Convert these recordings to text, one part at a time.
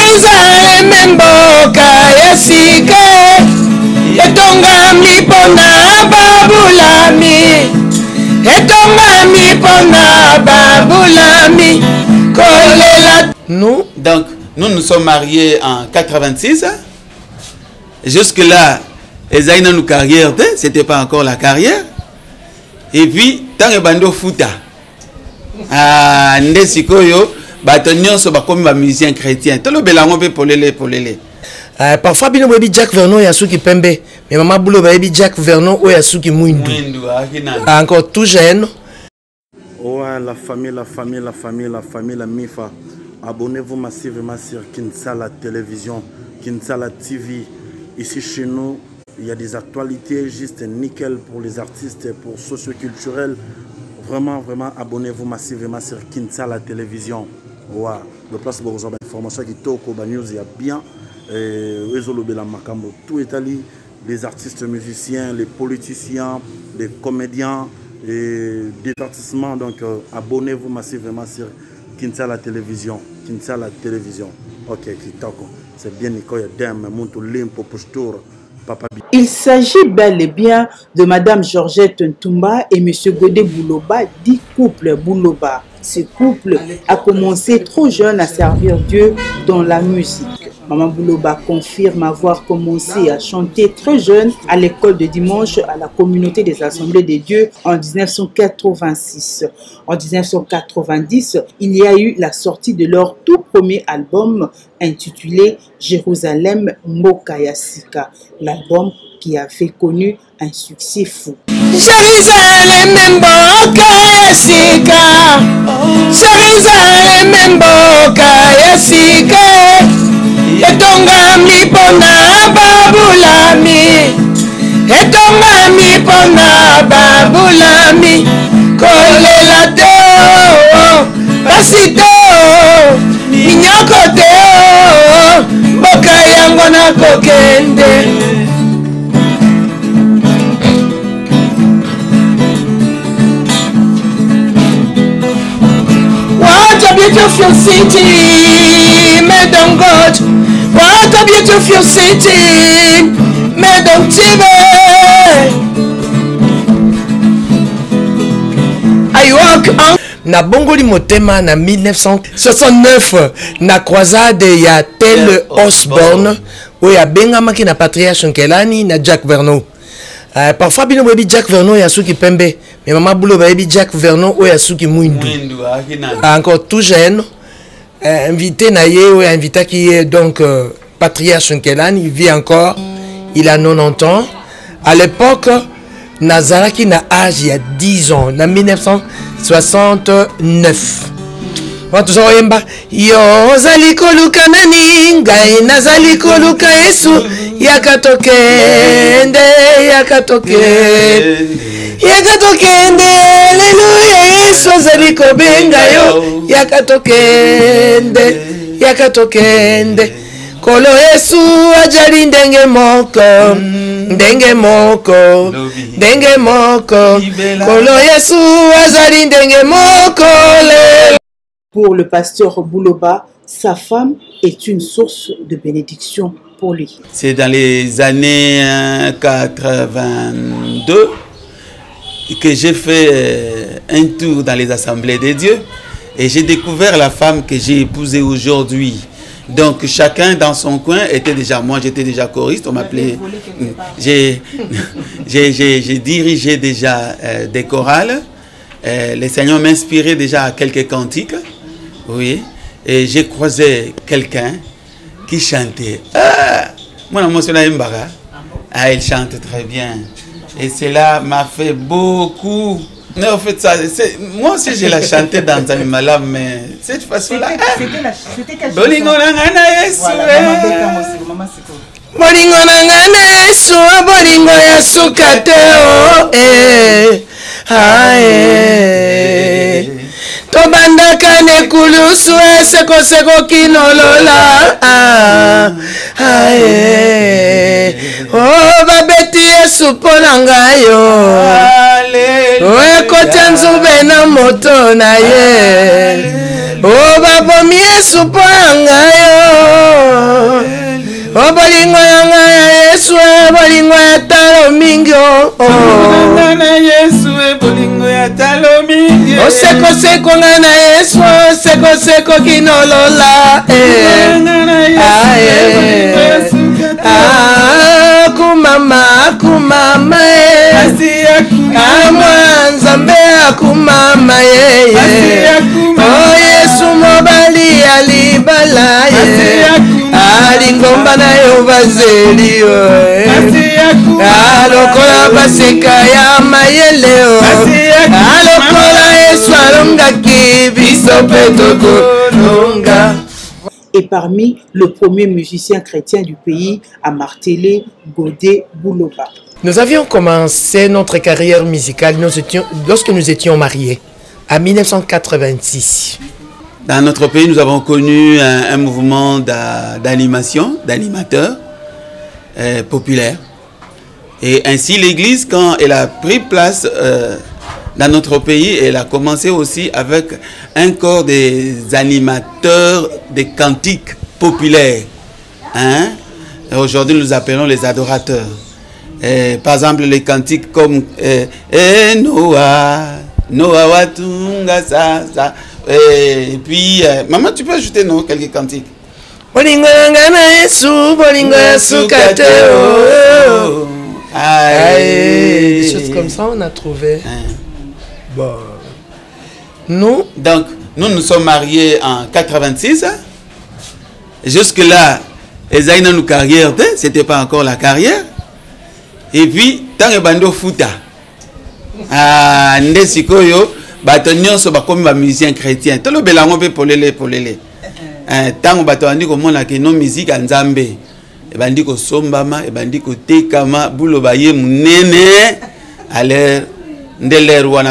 Jérusalem mboka ya sika etongami pona babulami etongami pona babulami kolela. Nous, donc, nous sommes mariés en 86. Jusque-là, les nous carrière, c'était pas encore la carrière. Et puis, tant que bando futa, ndesikoyo, batonnion so bakomi ba musicien chrétien. Tout le belango pe polele. Parfois, bino bebi Jack Vernon ya suki pembe, mais maman boulot bebi Jack Vernon o ya suki mwindu. Encore tout jeune. Ouais, la famille, la MIFA. Abonnez-vous massivement sur Kinsala Télévision, Kinsala TV. Ici chez nous, il y a des actualités juste nickel pour les artistes et pour socioculturels. Vraiment, abonnez-vous massivement sur Kinsala Télévision. Ouais, le place pour vos informations qui toko news il y a bien. Tout est allé, les artistes musiciens, les politiciens, les comédiens et divertissement. Donc abonnez-vous massivement sur Kinsala Télévision. Kinsala Télévision. Ok, c'est bien Nicoya Dem, Monto Limpo Posture. Il s'agit bel et bien de Madame Georgette Ntumba et Monsieur Godé Bouloba, dit couple Bouloba. Ce couple a commencé trop jeune à servir Dieu dans la musique. Maman Bouloba confirme avoir commencé à chanter très jeune à l'école de dimanche à la communauté des Assemblées de Dieu en 1986. En 1990, il y a eu la sortie de leur tout premier album intitulé Jérusalem Mboka ya Sika, l'album qui a fait connu un succès fou. Jérusalem mboka ya sika, Jérusalem mboka ya sika, etongami pona babulami, etongami pona babulami, kolela te basi te minyoko te mboka yango na kokende. What a beautiful city, made on God. What a beautiful city, made on TV. I walk on. Na bongoli motema na 1969 na croisade ya Tel Osborne où ya bengamaki na Patriarche Nkelani na Jack Vernon. Parfois bino bebi Jack Vernon ya suki pembe, mais maman boulot bebi Jack Vernon o ya suki mwindu. Encore tout jeune, invité na ye ou invité qui est donc Patriarche Nkelani, il vit encore, il a 90 ans. À l'époque, Nazaraki na âge il y a 10 ans, en 1969. Yo zali koluka nani ngai nazali koluka Yesu yakatokende haleluya Yesu zali kobenga yo yakatokende kolo Yesu ajali ndenge moko kolo Yesu azali ndenge moko. Pour le pasteur Bouloba, sa femme est une source de bénédiction pour lui. C'est dans les années 82 que j'ai fait un tour dans les assemblées de Dieu et j'ai découvert la femme que j'ai épousée aujourd'hui. Donc chacun dans son coin était déjà, moi j'étais déjà choriste, on m'appelait, j'ai dirigé déjà des chorales, le Seigneur m'inspirait déjà à quelques cantiques. Oui, et j'ai croisé quelqu'un qui chantait. Mon amour, c'est Mbara. Il chante très bien. Et cela m'a fait beaucoup. Mais en fait, ça, moi aussi, je l'ai chanté dans un malam, mais cette façon-là. C'était quelle chanson? Bolingo nangana Yesu, bolingo Yesu kateo. Tobandaka nekulusu seko kinolola babeti Yesu pona ngayo ekota nzube na moto na ye babomi Yesu pona ngayo bolingo ya talo mingi Nga na Yesu bolingo ya talo mingi. Oseko nga na Yesu seko kinolola Nga na Yesu kumama amwa nzambe akumama Yesu mobali alibala alingomba na yo bazeli alokola baseka ya mayele alokola Yesu alongaki biso pe tokolonga. Et parmi le premier musicien chrétien du pays à marteler Godé Bouloba. Nous avions commencé notre carrière musicale lorsque nous étions mariés, en 1986. Dans notre pays, nous avons connu un mouvement d'animation, d'animateurs populaires. Et ainsi, l'Église, quand elle a pris place dans notre pays, elle a commencé aussi avec un corps des animateurs des cantiques populaires. Hein? Aujourd'hui, nous appelons les adorateurs. Par exemple, les cantiques comme Noah Watunga sa. Et puis, maman, tu peux ajouter non, quelques cantiques. Des choses comme ça, on a trouvé. Bon. Nous, donc, nous sommes mariés en 86. Jusque-là, les aïna nous carrière, c'était pas encore la carrière. Et puis, tant que bando futa, ndesikoyo, batonnion so bakomi ba musicien chrétien. Tout le belango pe polele. Tant que bato andi ko mona ke no musique nzambe. E bandi ko sombama, e bandi ko tekama, bulo baye munene. Alors donc, on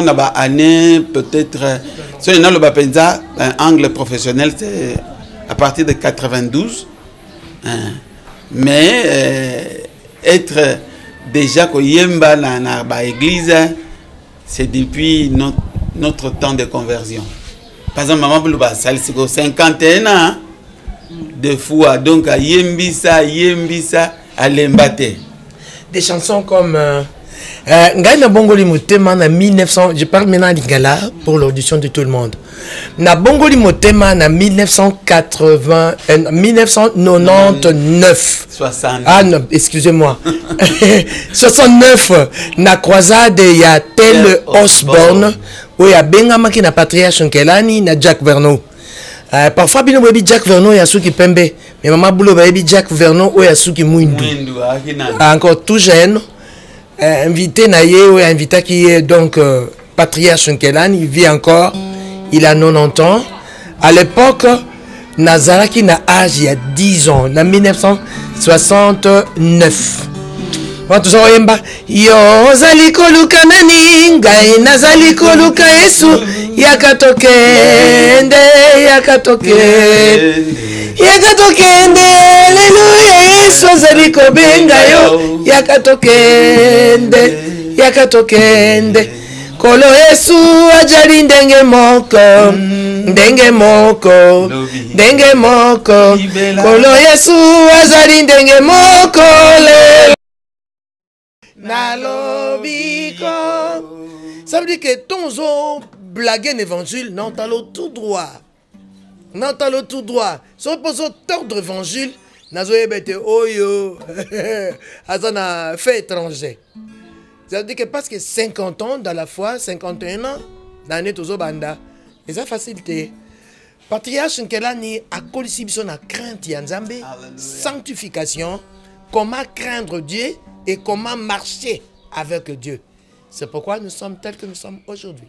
a année peut-être, si on a le bapenza, un angle professionnel, c'est à partir de 92. Mais être déjà qu'on yemba dans l'église, c'est depuis notre temps de conversion. Par exemple, maman Boulouba, ça c'est 51 ans de fois, donc à yembisa, à l'embate. Des chansons comme Ngaina Bongoli Motema en 1900, je parle maintenant d'Ingala pour l'audition de tout le monde. Na Bongoli Motema en 1999. 60. Ah non, excusez-moi. 69. Na croisade il y a tel Osborne où il y a Bengama qui na patriarche Nkelani na Jack Vernon. Parfois bino baby Jack Vernon ya suki pembe, mais maman boulot baby Jack Vernon ou ya suki mwindu. Encore tout jeune. Invité Naye ou invité qui est donc patriarche Nkelani, il vit encore, il a 90 ans. À l'époque, Nazara qui n'a âge il y a 10 ans, en 1969. Yo zali koluka nani ngai nazali koluka Yesu yakatokende Alleluia Yesu zali kobenga yo yakatokende kolo Yesu ajali ndenge moko kolo Yesu azali ndenge moko Nalobiko. Ça veut dire que ton zo blaguer un évangile, non, t'as le tout droit. Non, t'as le tout droit. Si on pose tordre évangile, nazo ebete oyo. Azana fait étranger. Ça veut dire que parce que 50 ans dans la foi, 51 ans, l'année tozo banda. Et ça facilité. Patriarche Nkelani a colisi biso na crainte ya Nzambe, sanctification, comment craindre Dieu et comment marcher avec Dieu. C'est pourquoi nous sommes tels que nous sommes aujourd'hui.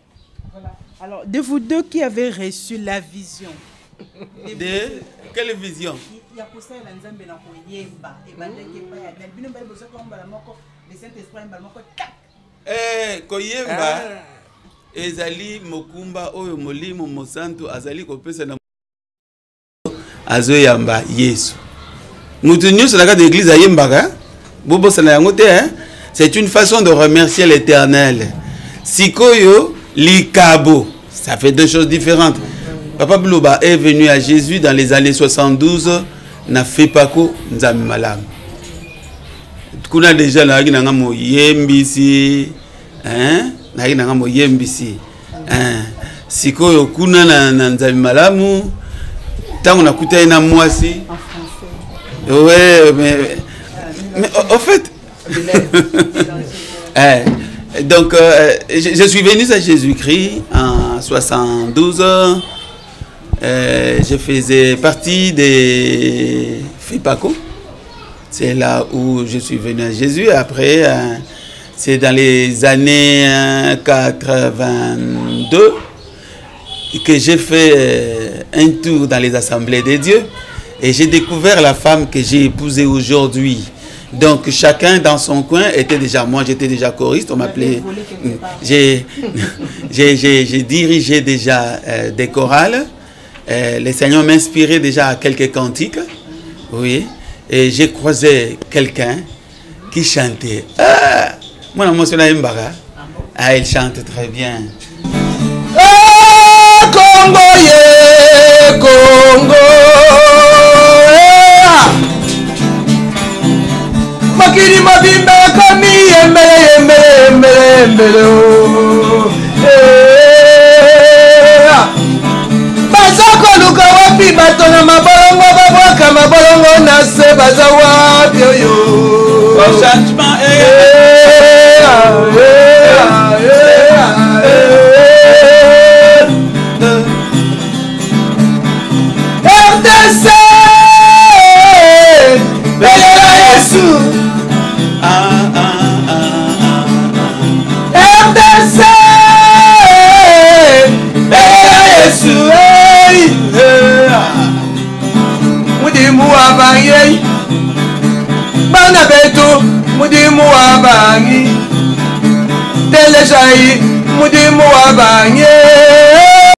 Voilà. Alors, de vous deux qui avez reçu la vision. De quelle vision? Koyemba ezali mokumba oyo molimo mosantu azali kopesa na azoyamba Yesu. Mutu nyonso na kati d'église ayembaka. C'est une façon de remercier l'Éternel. Sikoyo, likabo, ça fait deux choses différentes. Papa Bouloba est venu à Jésus dans les années 72, n'a fait pas quoi, nzami malam. kuna déjà la qui nanga mo yembisi hein na qui nanga mo yembisi hein sikoyo kuna na nzambe malamu tango nakuta na mwasi ouais mais au fait donc je suis venu à Jésus-Christ en 72. Je faisais partie des FIPACO. C'est là où je suis venu à Jésus. Après, c'est dans les années 82 que j'ai fait un tour dans les assemblées de Dieu et j'ai découvert la femme que j'ai épousée aujourd'hui. Donc chacun dans son coin était déjà, moi j'étais déjà choriste, on m'appelait, j'ai dirigé déjà des chorales, le Seigneur m'inspirait déjà à quelques cantiques, oui, et j'ai croisé quelqu'un qui chantait. Ah, moi la motion là, il chante très bien. Ah, Congo, yeah, Congo. Makiri mabimba kami embele bazako luka wapi batona mabolongo babwaka mabolongo na se baza wapi oyo changement RDC Belela Yesu RDC Belela Yesu mudimu wabangi bana betu mudimu wabangi telejai mudimu wabangi